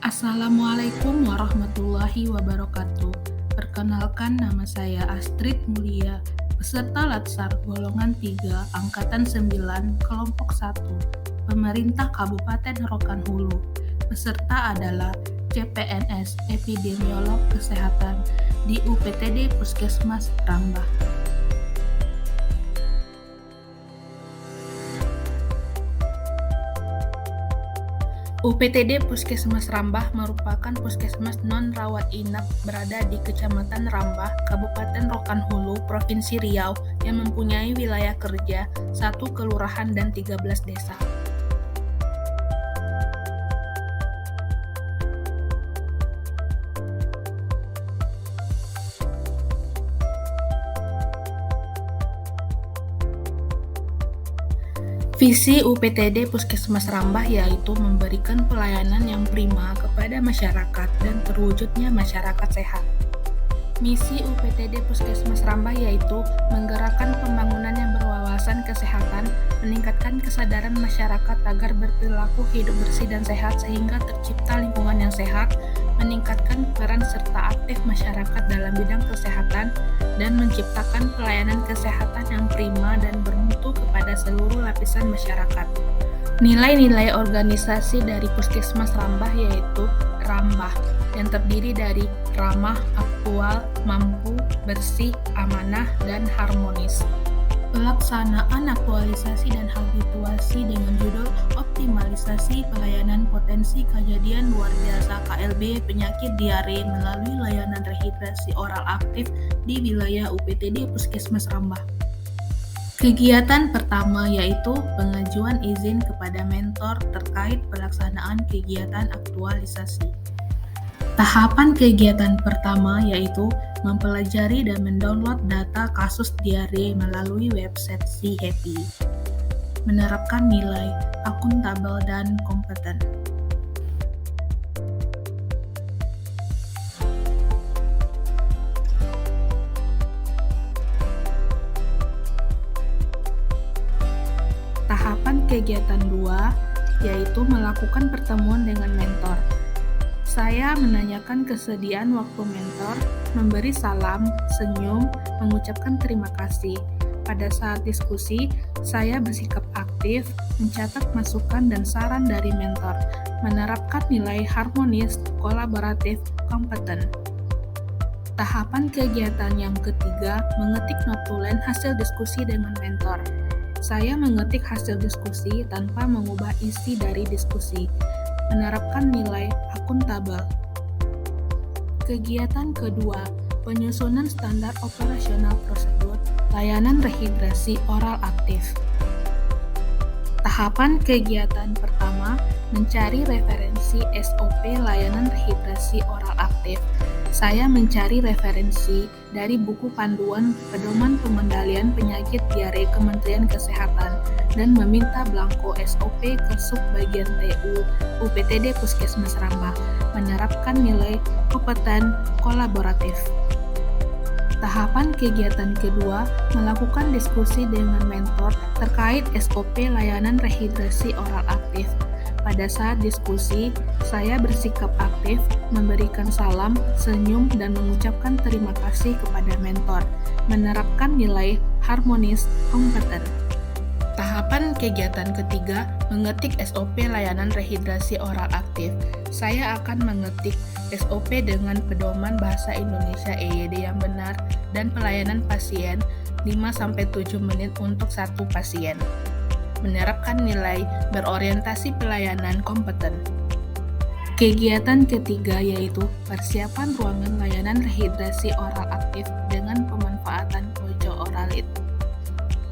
Assalamualaikum warahmatullahi wabarakatuh. Perkenalkan, nama saya Astrid Mulia, peserta Latsar golongan 3, angkatan 9, kelompok 1, pemerintah Kabupaten Rokan Hulu. Peserta adalah CPNS Epidemiolog Kesehatan di UPTD Puskesmas Rambah. UPTD Puskesmas Rambah merupakan puskesmas non-rawat inap berada di Kecamatan Rambah, Kabupaten Rokan Hulu, Provinsi Riau yang mempunyai wilayah kerja 1 kelurahan dan 13 desa. Visi UPTD Puskesmas Rambah yaitu memberikan pelayanan yang prima kepada masyarakat dan terwujudnya masyarakat sehat. Misi UPTD Puskesmas Rambah yaitu menggerakkan pembangunan yang berwawasan kesehatan, meningkatkan kesadaran masyarakat agar berperilaku hidup bersih dan sehat sehingga tercipta lingkungan yang sehat, meningkatkan peran serta aktif masyarakat dalam bidang kesehatan, dan menciptakan pelayanan kesehatan yang prima dan bermutu kepada seluruh lapisan masyarakat. Nilai-nilai organisasi dari Puskesmas Rambah yaitu Rambah, yang terdiri dari ramah, aktual, mampu, bersih, amanah, dan harmonis. Pelaksanaan aktualisasi dan habituasi dengan judul Optimalisasi Pelayanan Potensi Kejadian Luar Biasa KLB Penyakit Diare melalui layanan rehidrasi oral aktif di wilayah UPTD Puskesmas Rambah. Kegiatan pertama yaitu pengajuan izin kepada mentor terkait pelaksanaan kegiatan aktualisasi. Tahapan kegiatan pertama yaitu mempelajari dan mendownload data kasus diare melalui website Si Happy. Menerapkan nilai akuntabel dan kompeten. Tahapan kegiatan 2 yaitu melakukan pertemuan dengan mentor. Saya menanyakan kesediaan waktu mentor, memberi salam, senyum, mengucapkan terima kasih. Pada saat diskusi, saya bersikap aktif, mencatat masukan dan saran dari mentor, menerapkan nilai harmonis, kolaboratif, kompeten. Tahapan kegiatan yang ketiga, mengetik notulen hasil diskusi dengan mentor. Saya mengetik hasil diskusi tanpa mengubah isi dari diskusi. Menerapkan nilai akuntabel. Kegiatan kedua, penyusunan standar operasional prosedur layanan rehidrasi oral aktif. Tahapan kegiatan pertama, mencari referensi SOP layanan rehidrasi oral aktif. Saya mencari referensi dari buku panduan pedoman pengendalian penyakit diare Kementerian Kesehatan dan meminta belangko SOP ke Subbagian TU UPTD Puskesmas Rambah, menerapkan nilai kompeten kolaboratif. Tahapan kegiatan kedua, melakukan diskusi dengan mentor terkait SOP layanan rehidrasi oral aktif. Pada saat diskusi, saya bersikap aktif, memberikan salam, senyum, dan mengucapkan terima kasih kepada mentor, menerapkan nilai harmonis, kompeten. Tahapan kegiatan ketiga, mengetik SOP layanan rehidrasi oral aktif. Saya akan mengetik SOP dengan pedoman bahasa Indonesia EYD yang benar dan pelayanan pasien 5-7 menit untuk satu pasien. Menerapkan nilai berorientasi pelayanan kompeten. Kegiatan ketiga yaitu persiapan ruangan layanan rehidrasi oral aktif dengan pemanfaatan pojok oralit.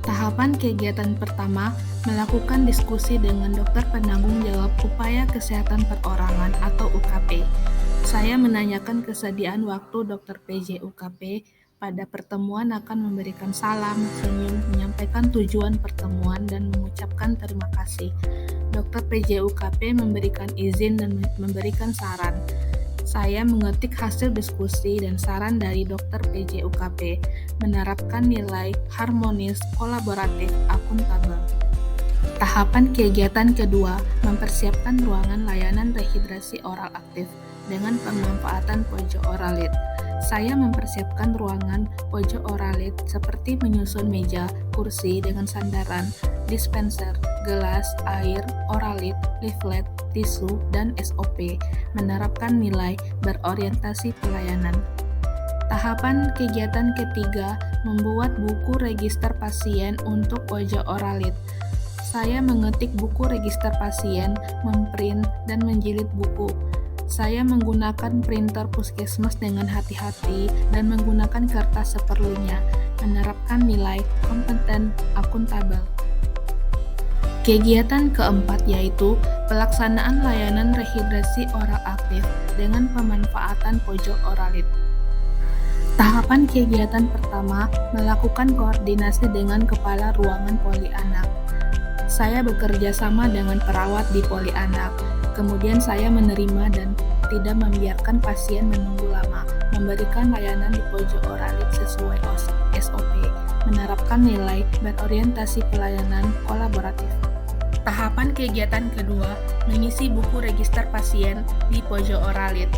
Tahapan kegiatan pertama, melakukan diskusi dengan dokter penanggung jawab upaya kesehatan perorangan atau UKP. Saya menanyakan kesediaan waktu Dr. PJ UKP. Pada pertemuan akan memberikan salam, senyum, menyampaikan tujuan pertemuan, dan mengucapkan terima kasih. Dr. PJ UKP memberikan izin dan memberikan saran. Saya mengetik hasil diskusi dan saran dari Dr. PJ UKP, menerapkan nilai harmonis, kolaboratif, akuntabel. Tahapan kegiatan kedua, mempersiapkan ruangan layanan rehidrasi oral aktif dengan pemanfaatan pojok oralit. Saya mempersiapkan ruangan pojok oralit seperti menyusun meja, kursi dengan sandaran, dispenser, gelas, air, oralit, leaflet, tisu, dan SOP, menerapkan nilai berorientasi pelayanan. Tahapan kegiatan ketiga, membuat buku register pasien untuk pojok oralit. Saya mengetik buku register pasien, memprint, dan menjilid buku. Saya menggunakan printer puskesmas dengan hati-hati dan menggunakan kertas seperlunya, menerapkan nilai kompeten akuntabel. Kegiatan keempat yaitu pelaksanaan layanan rehidrasi oral aktif dengan pemanfaatan pojok oralit. Tahapan kegiatan pertama, melakukan koordinasi dengan kepala ruangan poli anak. Saya bekerja sama dengan perawat di poli anak. Kemudian saya menerima dan tidak membiarkan pasien menunggu lama, memberikan layanan di pojok oralit sesuai SOP, menerapkan nilai berorientasi pelayanan kolaboratif. Tahapan kegiatan kedua, mengisi buku register pasien di pojok oralit.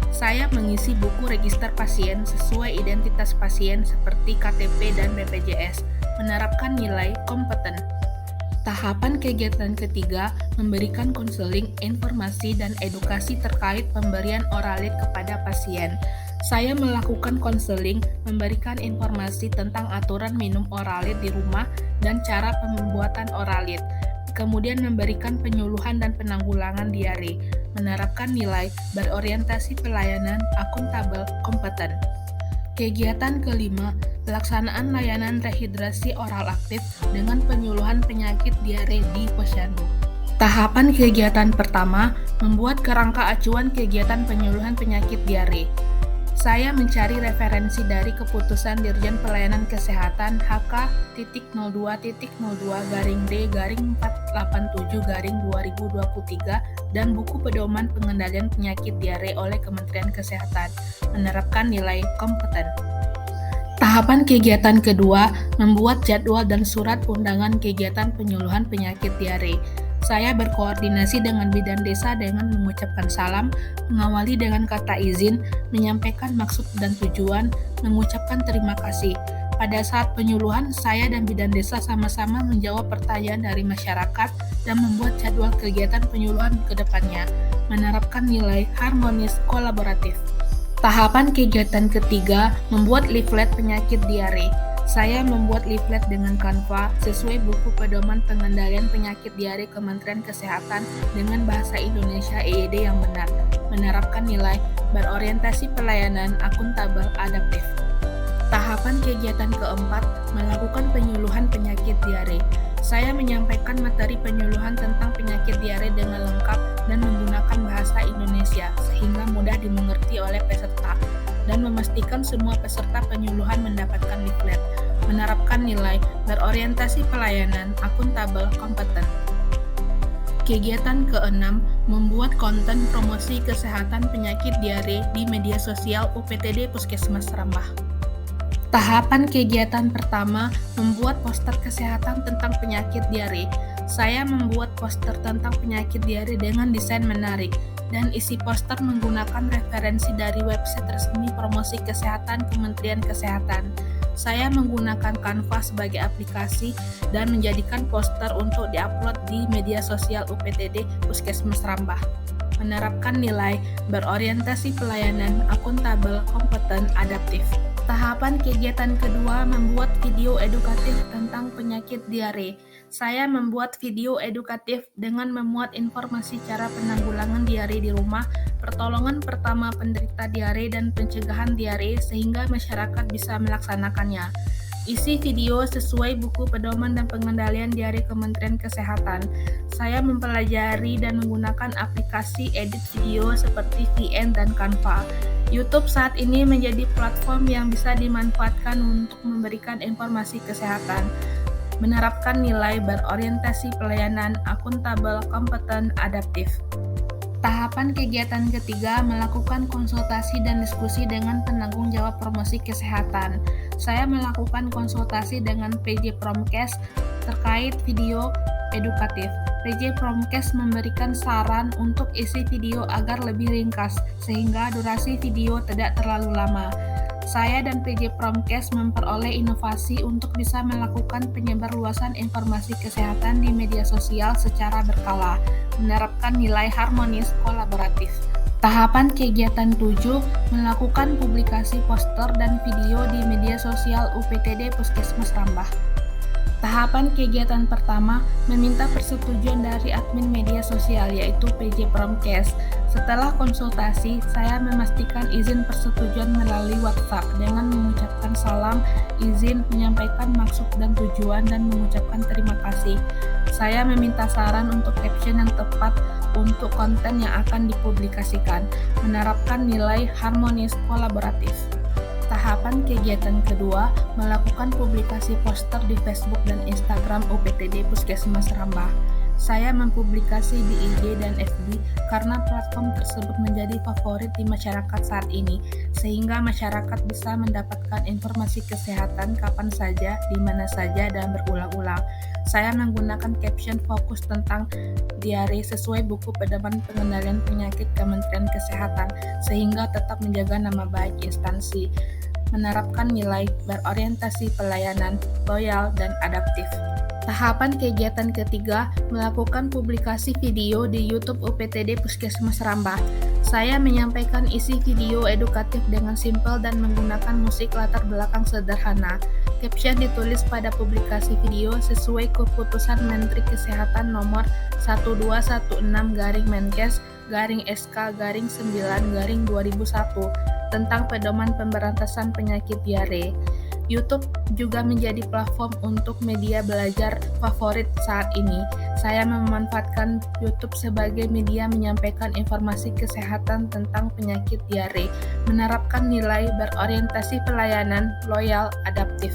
Saya mengisi buku register pasien sesuai identitas pasien seperti KTP dan BPJS, menerapkan nilai kompeten. Tahapan kegiatan ketiga, memberikan konseling, informasi, dan edukasi terkait pemberian oralit kepada pasien. Saya melakukan konseling, memberikan informasi tentang aturan minum oralit di rumah dan cara pembuatan oralit, kemudian memberikan penyuluhan dan penanggulangan diare, menerapkan nilai berorientasi pelayanan akuntabel kompeten. Kegiatan kelima, pelaksanaan layanan rehidrasi oral aktif dengan penyuluhan penyakit diare di posyandu. Tahapan kegiatan pertama, membuat kerangka acuan kegiatan penyuluhan penyakit diare. Saya mencari referensi dari Keputusan Dirjen Pelayanan Kesehatan HK.D-487-2023 dan buku pedoman pengendalian penyakit diare oleh Kementerian Kesehatan, menerapkan nilai kompeten. Tahapan kegiatan kedua, membuat jadwal dan surat undangan kegiatan penyuluhan penyakit diare. Saya berkoordinasi dengan bidan desa dengan mengucapkan salam, mengawali dengan kata izin, menyampaikan maksud dan tujuan, mengucapkan terima kasih. Pada saat penyuluhan, saya dan bidan desa sama-sama menjawab pertanyaan dari masyarakat dan membuat jadwal kegiatan penyuluhan ke depannya, menerapkan nilai harmonis kolaboratif. Tahapan kegiatan ketiga, membuat leaflet penyakit diare. Saya membuat leaflet dengan Canva sesuai buku pedoman pengendalian penyakit diare Kementerian Kesehatan dengan bahasa Indonesia EYD yang benar, menerapkan nilai berorientasi pelayanan akuntabel adaptif. Tahapan kegiatan keempat, melakukan penyuluhan penyakit diare. Saya menyampaikan materi penyuluhan tentang penyakit diare dengan lengkap dan menggunakan bahasa Indonesia sehingga mudah dimengerti oleh peserta dan memastikan semua peserta penyuluhan mendapatkan leaflet, menerapkan nilai berorientasi pelayanan akuntabel kompeten. Kegiatan keenam, membuat konten promosi kesehatan penyakit diare di media sosial UPTD Puskesmas Rambah. Tahapan kegiatan pertama, membuat poster kesehatan tentang penyakit diare. Saya membuat poster tentang penyakit diare dengan desain menarik, dan isi poster menggunakan referensi dari website resmi promosi kesehatan Kementerian Kesehatan. Saya menggunakan Canva sebagai aplikasi dan menjadikan poster untuk diupload di media sosial UPTD Puskesmas Rambah. Menerapkan nilai berorientasi pelayanan akuntabel kompeten adaptif. Tahapan kegiatan kedua, membuat video edukatif tentang penyakit diare. Saya membuat video edukatif dengan memuat informasi cara penanggulangan diare di rumah, pertolongan pertama penderita diare, dan pencegahan diare sehingga masyarakat bisa melaksanakannya. Isi video sesuai buku pedoman dan pengendalian diare Kementerian Kesehatan. Saya mempelajari dan menggunakan aplikasi edit video seperti VN dan Canva. YouTube saat ini menjadi platform yang bisa dimanfaatkan untuk memberikan informasi kesehatan, menerapkan nilai berorientasi pelayanan akuntabel kompeten adaptif. Tahapan kegiatan ketiga, melakukan konsultasi dan diskusi dengan penanggung jawab promosi kesehatan. Saya melakukan konsultasi dengan PJ Promkes terkait video edukatif. PJ Promkes memberikan saran untuk isi video agar lebih ringkas, sehingga durasi video tidak terlalu lama. Saya dan PJ Promkes memperoleh inovasi untuk bisa melakukan penyebarluasan informasi kesehatan di media sosial secara berkala, menerapkan nilai harmonis kolaboratif. Tahapan kegiatan 7, melakukan publikasi poster dan video di media sosial UPTD Puskesmas Rambah. Tahapan kegiatan pertama, meminta persetujuan dari admin media sosial yaitu PJ Promkes. Setelah konsultasi, saya memastikan izin persetujuan melalui WhatsApp dengan mengucapkan salam, izin, menyampaikan maksud dan tujuan, dan mengucapkan terima kasih. Saya meminta saran untuk caption yang tepat untuk konten yang akan dipublikasikan, menerapkan nilai harmonis kolaboratif. Tahapan kegiatan kedua, melakukan publikasi poster di Facebook dan Instagram UPTD Puskesmas Rambah. Saya mempublikasi di IG dan FB karena platform tersebut menjadi favorit di masyarakat saat ini, sehingga masyarakat bisa mendapatkan informasi kesehatan kapan saja, di mana saja, dan berulang-ulang. Saya menggunakan caption fokus tentang diare sesuai buku pedoman pengendalian penyakit Kementerian Kesehatan, sehingga tetap menjaga nama baik instansi, menerapkan nilai berorientasi pelayanan, loyal, dan adaptif. Tahapan kegiatan ketiga, melakukan publikasi video di YouTube UPTD Puskesmas Rambah. Saya menyampaikan isi video edukatif dengan simpel dan menggunakan musik latar belakang sederhana. Caption ditulis pada publikasi video sesuai keputusan Menteri Kesehatan nomor 1286-Menkes-SK-9-2001 tentang pedoman pemberantasan penyakit diare. YouTube juga menjadi platform untuk media belajar favorit saat ini. Saya memanfaatkan YouTube sebagai media menyampaikan informasi kesehatan tentang penyakit diare, menerapkan nilai berorientasi pelayanan, loyal, adaptif.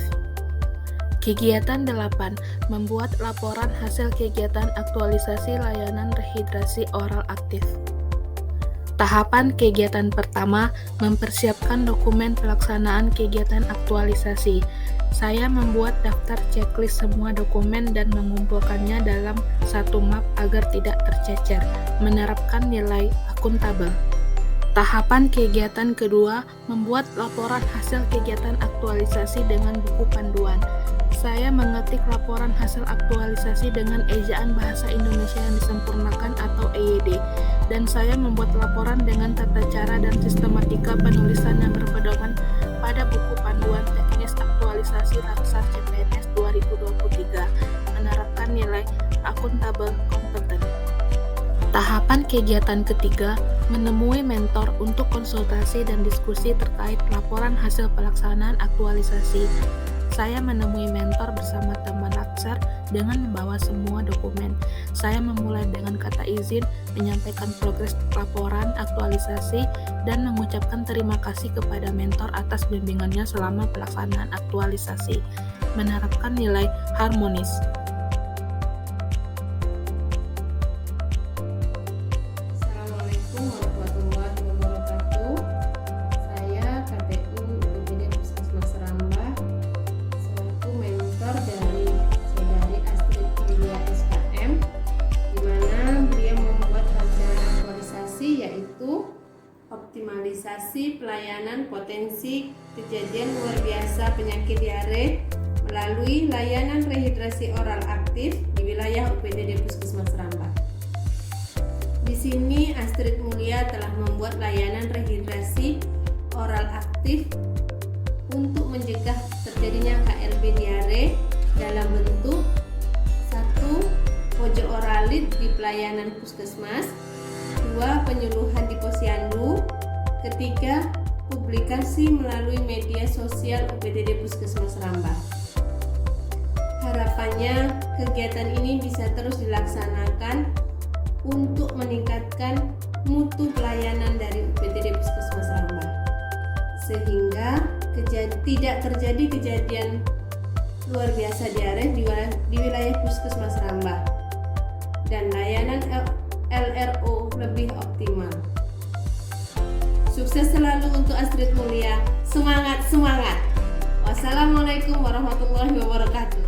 Kegiatan 8. Membuat laporan hasil kegiatan aktualisasi layanan rehidrasi oral aktif. Tahapan kegiatan pertama, mempersiapkan dokumen pelaksanaan kegiatan aktualisasi. Saya membuat daftar checklist semua dokumen dan mengumpulkannya dalam satu map agar tidak tercecer, menerapkan nilai akuntabel. Tahapan kegiatan kedua, membuat laporan hasil kegiatan aktualisasi dengan buku panduan. Saya mengetik laporan hasil aktualisasi dengan ejaan bahasa Indonesia yang disempurnakan atau EYD, dan saya membuat laporan dengan tata cara dan sistematika penulisan yang berpedoman pada buku panduan teknis aktualisasi Laksar CPNS 2023, menerapkan nilai akuntabel kompeten. Tahapan kegiatan ketiga, menemui mentor untuk konsultasi dan diskusi terkait laporan hasil pelaksanaan aktualisasi. Saya menemui mentor bersama teman Laksar dengan membawa semua dokumen. Saya memulai dengan kata izin, menyampaikan progres laporan aktualisasi, dan mengucapkan terima kasih kepada mentor atas bimbingannya selama pelaksanaan aktualisasi, menerapkan nilai harmonis. Assalamualaikum warahmatullahi wabarakatuh. Saya KPU UPTD Puskesmas Rambah selaku mentor dari saudari Astrid Julia SKM, di mana beliau membuat rancangan aktualisasi yaitu optimalisasi pelayanan potensi kejadian luar biasa penyakit diare melalui layanan rehidrasi oral aktif di wilayah UPTD Puskesmas Rambah. Di sini Astrid Mulia telah membuat layanan rehidrasi oral aktif untuk mencegah terjadinya KLB diare dalam bentuk 1. Pojok oralit di pelayanan puskesmas, 2. Penyuluhan di posyandu, 3. Publikasi melalui media sosial UPTD Puskesmas Rambah. Harapannya kegiatan ini bisa terus dilaksanakan untuk meningkatkan mutu pelayanan dari UPTD Puskesmas Rambah, sehingga tidak terjadi kejadian luar biasa diare di wilayah Puskesmas Rambah dan layanan LRO lebih optimal. Sukses selalu untuk Astrid Mulia. Semangat, semangat. Wassalamualaikum warahmatullahi wabarakatuh.